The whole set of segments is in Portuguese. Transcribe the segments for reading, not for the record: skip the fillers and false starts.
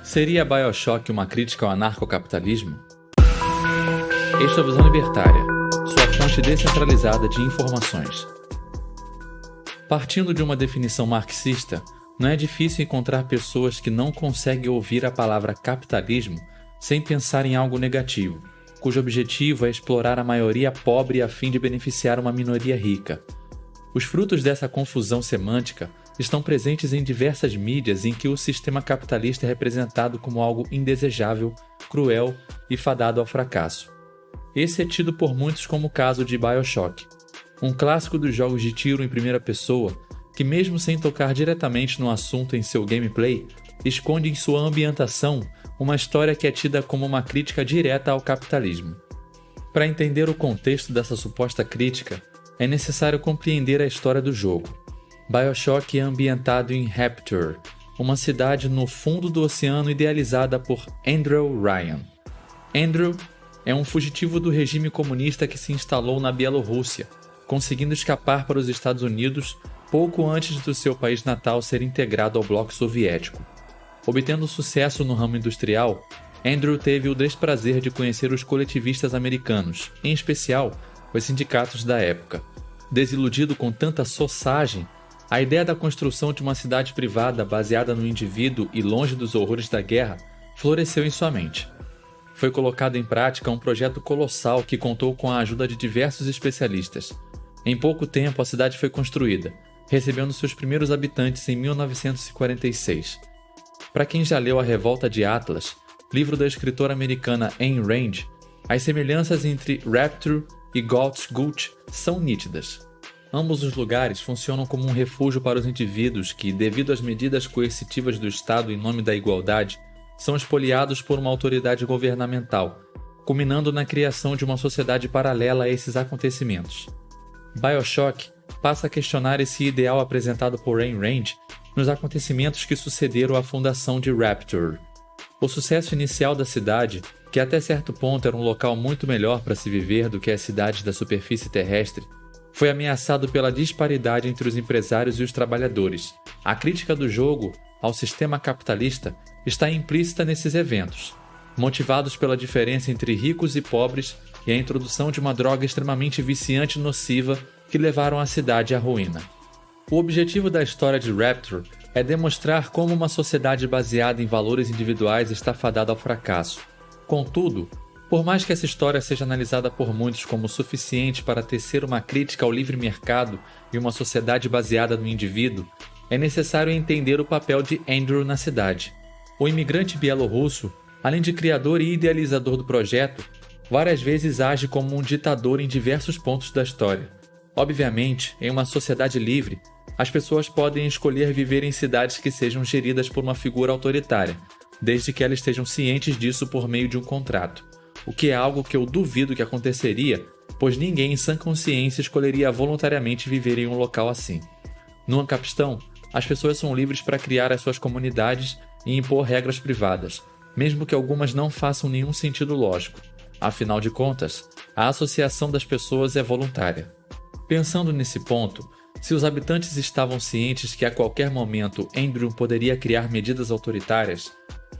Seria BioShock uma crítica ao anarcocapitalismo? Esta é a Visão Libertária, sua fonte descentralizada de informações. Partindo de uma definição marxista, não é difícil encontrar pessoas que não conseguem ouvir a palavra capitalismo sem pensar em algo negativo, cujo objetivo é explorar a maioria pobre a fim de beneficiar uma minoria rica. Os frutos dessa confusão semântica estão presentes em diversas mídias em que o sistema capitalista é representado como algo indesejável, cruel e fadado ao fracasso. Esse é tido por muitos como o caso de BioShock, um clássico dos jogos de tiro em primeira pessoa que, mesmo sem tocar diretamente no assunto em seu gameplay, esconde em sua ambientação uma história que é tida como uma crítica direta ao capitalismo. Para entender o contexto dessa suposta crítica, é necessário compreender a história do jogo. BioShock é ambientado em Rapture, uma cidade no fundo do oceano idealizada por Andrew Ryan. Andrew é um fugitivo do regime comunista que se instalou na Bielorrússia, conseguindo escapar para os Estados Unidos pouco antes do seu país natal ser integrado ao bloco soviético. Obtendo sucesso no ramo industrial, Andrew teve o desprazer de conhecer os coletivistas americanos, em especial os sindicatos da época. Desiludido com tanta sossagem, a ideia da construção de uma cidade privada baseada no indivíduo e longe dos horrores da guerra floresceu em sua mente. Foi colocado em prática um projeto colossal que contou com a ajuda de diversos especialistas. Em pouco tempo, a cidade foi construída, recebendo seus primeiros habitantes em 1946. Para quem já leu A Revolta de Atlas, livro da escritora americana Ayn Rand, as semelhanças entre Rapture e Galt's Gulch são nítidas. Ambos os lugares funcionam como um refúgio para os indivíduos que, devido às medidas coercitivas do Estado em nome da igualdade, são espoliados por uma autoridade governamental, culminando na criação de uma sociedade paralela a esses acontecimentos. BioShock passa a questionar esse ideal apresentado por Ayn Rand nos acontecimentos que sucederam à fundação de Rapture. O sucesso inicial da cidade, que até certo ponto era um local muito melhor para se viver do que as cidades da superfície terrestre, foi ameaçado pela disparidade entre os empresários e os trabalhadores. A crítica do jogo ao sistema capitalista está implícita nesses eventos, motivados pela diferença entre ricos e pobres e a introdução de uma droga extremamente viciante e nociva que levaram a cidade à ruína. O objetivo da história de Rapture é demonstrar como uma sociedade baseada em valores individuais está fadada ao fracasso. Contudo, por mais que essa história seja analisada por muitos como suficiente para tecer uma crítica ao livre mercado e uma sociedade baseada no indivíduo, é necessário entender o papel de Andrew na cidade. O imigrante bielorrusso, além de criador e idealizador do projeto, várias vezes age como um ditador em diversos pontos da história. Obviamente, em uma sociedade livre, as pessoas podem escolher viver em cidades que sejam geridas por uma figura autoritária, desde que elas estejam cientes disso por meio de um contrato, o que é algo que eu duvido que aconteceria, pois ninguém em sã consciência escolheria voluntariamente viver em um local assim. No Ancapistão, as pessoas são livres para criar as suas comunidades e impor regras privadas, mesmo que algumas não façam nenhum sentido lógico. Afinal de contas, a associação das pessoas é voluntária. Pensando nesse ponto, se os habitantes estavam cientes que a qualquer momento Andrew poderia criar medidas autoritárias,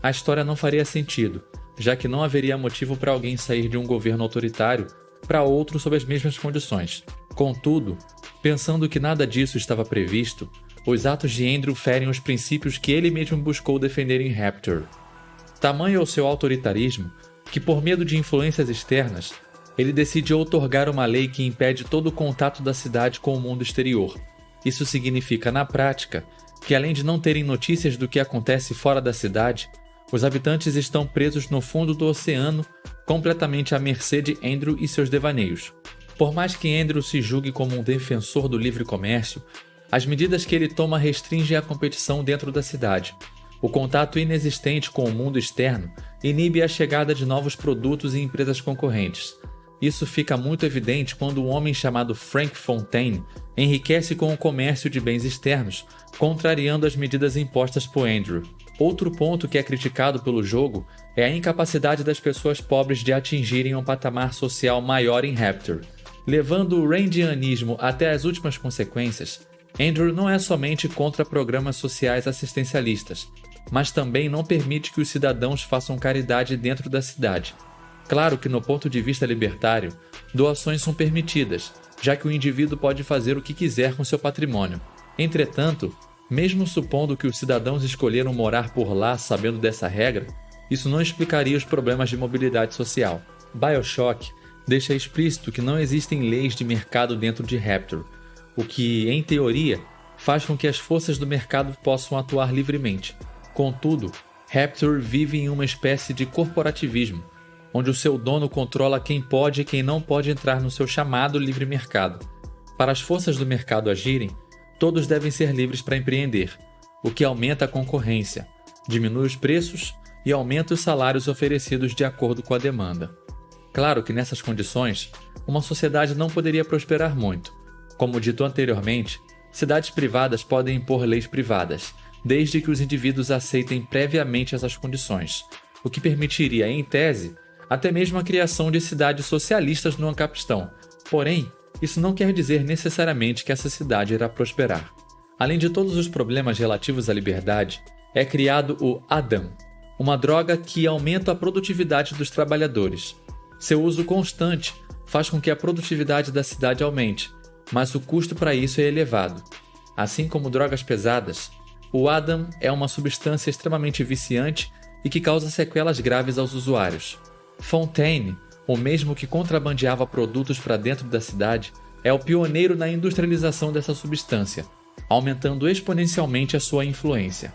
a história não faria sentido, já que não haveria motivo para alguém sair de um governo autoritário para outro sob as mesmas condições. Contudo, pensando que nada disso estava previsto, os atos de Andrew ferem os princípios que ele mesmo buscou defender em Rapture. Tamanho é o seu autoritarismo que, por medo de influências externas, ele decide outorgar uma lei que impede todo o contato da cidade com o mundo exterior. Isso significa, na prática, que além de não terem notícias do que acontece fora da cidade, os habitantes estão presos no fundo do oceano, completamente à mercê de Andrew e seus devaneios. Por mais que Andrew se julgue como um defensor do livre comércio, as medidas que ele toma restringem a competição dentro da cidade. O contato inexistente com o mundo externo inibe a chegada de novos produtos e empresas concorrentes. Isso fica muito evidente quando um homem chamado Frank Fontaine enriquece com o comércio de bens externos, contrariando as medidas impostas por Andrew. Outro ponto que é criticado pelo jogo é a incapacidade das pessoas pobres de atingirem um patamar social maior em Rapture. Levando o randianismo até as últimas consequências, Andrew não é somente contra programas sociais assistencialistas, mas também não permite que os cidadãos façam caridade dentro da cidade. Claro que, no ponto de vista libertário, doações são permitidas, já que o indivíduo pode fazer o que quiser com seu patrimônio. Entretanto, mesmo supondo que os cidadãos escolheram morar por lá sabendo dessa regra, isso não explicaria os problemas de mobilidade social. BioShock deixa explícito que não existem leis de mercado dentro de Rapture, o que, em teoria, faz com que as forças do mercado possam atuar livremente. Contudo, Rapture vive em uma espécie de corporativismo, onde o seu dono controla quem pode e quem não pode entrar no seu chamado livre mercado. Para as forças do mercado agirem, todos devem ser livres para empreender, o que aumenta a concorrência, diminui os preços e aumenta os salários oferecidos de acordo com a demanda. Claro que nessas condições, uma sociedade não poderia prosperar muito. Como dito anteriormente, cidades privadas podem impor leis privadas, desde que os indivíduos aceitem previamente essas condições, o que permitiria, em tese, até mesmo a criação de cidades socialistas no Ancapistan. Porém, isso não quer dizer necessariamente que essa cidade irá prosperar. Além de todos os problemas relativos à liberdade, é criado o Adam, uma droga que aumenta a produtividade dos trabalhadores. Seu uso constante faz com que a produtividade da cidade aumente, mas o custo para isso é elevado. Assim como drogas pesadas, o Adam é uma substância extremamente viciante e que causa sequelas graves aos usuários. Fontaine, o mesmo que contrabandeava produtos para dentro da cidade, é o pioneiro na industrialização dessa substância, aumentando exponencialmente a sua influência.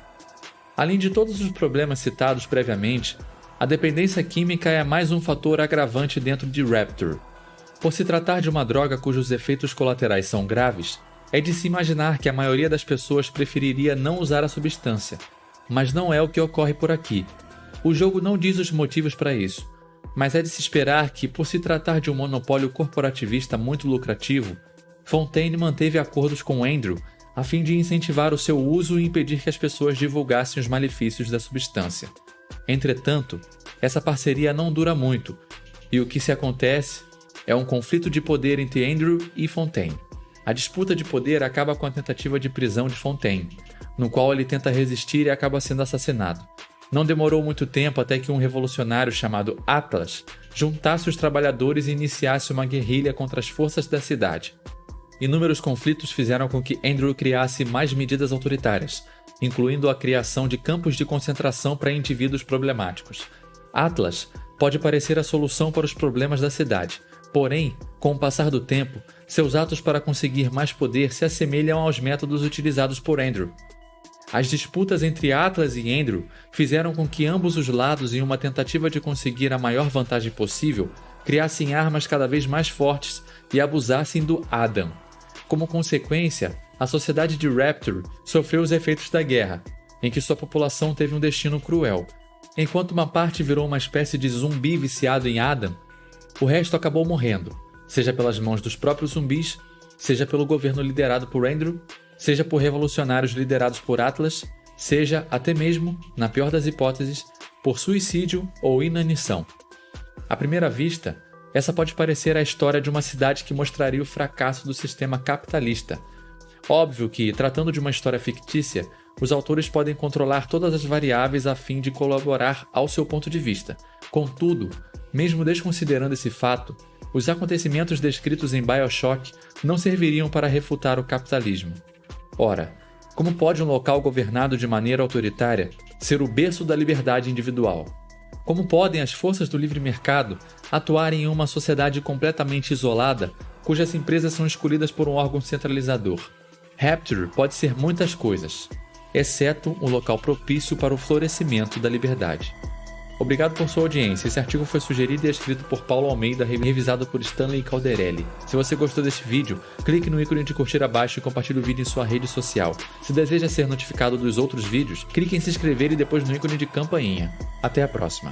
Além de todos os problemas citados previamente, a dependência química é mais um fator agravante dentro de Rapture. Por se tratar de uma droga cujos efeitos colaterais são graves, é de se imaginar que a maioria das pessoas preferiria não usar a substância, mas não é o que ocorre por aqui. O jogo não diz os motivos para isso, mas é de se esperar que, por se tratar de um monopólio corporativista muito lucrativo, Fontaine manteve acordos com Andrew a fim de incentivar o seu uso e impedir que as pessoas divulgassem os malefícios da substância. Entretanto, essa parceria não dura muito, e o que se acontece é um conflito de poder entre Andrew e Fontaine. A disputa de poder acaba com a tentativa de prisão de Fontaine, no qual ele tenta resistir e acaba sendo assassinado. Não demorou muito tempo até que um revolucionário chamado Atlas juntasse os trabalhadores e iniciasse uma guerrilha contra as forças da cidade. Inúmeros conflitos fizeram com que Andrew criasse mais medidas autoritárias, incluindo a criação de campos de concentração para indivíduos problemáticos. Atlas pode parecer a solução para os problemas da cidade, porém, com o passar do tempo, seus atos para conseguir mais poder se assemelham aos métodos utilizados por Andrew. As disputas entre Atlas e Andrew fizeram com que ambos os lados, em uma tentativa de conseguir a maior vantagem possível, criassem armas cada vez mais fortes e abusassem do Adam. Como consequência, a sociedade de Rapture sofreu os efeitos da guerra, em que sua população teve um destino cruel. Enquanto uma parte virou uma espécie de zumbi viciado em Adam, o resto acabou morrendo, seja pelas mãos dos próprios zumbis, seja pelo governo liderado por Andrew, seja por revolucionários liderados por Atlas, seja, até mesmo, na pior das hipóteses, por suicídio ou inanição. À primeira vista, essa pode parecer a história de uma cidade que mostraria o fracasso do sistema capitalista. Óbvio que, tratando de uma história fictícia, os autores podem controlar todas as variáveis a fim de colaborar ao seu ponto de vista. Contudo, mesmo desconsiderando esse fato, os acontecimentos descritos em BioShock não serviriam para refutar o capitalismo. Ora, como pode um local governado de maneira autoritária ser o berço da liberdade individual? Como podem as forças do livre mercado atuar em uma sociedade completamente isolada, cujas empresas são escolhidas por um órgão centralizador? Rapture pode ser muitas coisas, exceto um local propício para o florescimento da liberdade. Obrigado por sua audiência. Esse artigo foi sugerido e escrito por Paulo Almeida, revisado por Stanley Calderelli. Se você gostou deste vídeo, clique no ícone de curtir abaixo e compartilhe o vídeo em sua rede social. Se deseja ser notificado dos outros vídeos, clique em se inscrever e depois no ícone de campainha. Até a próxima.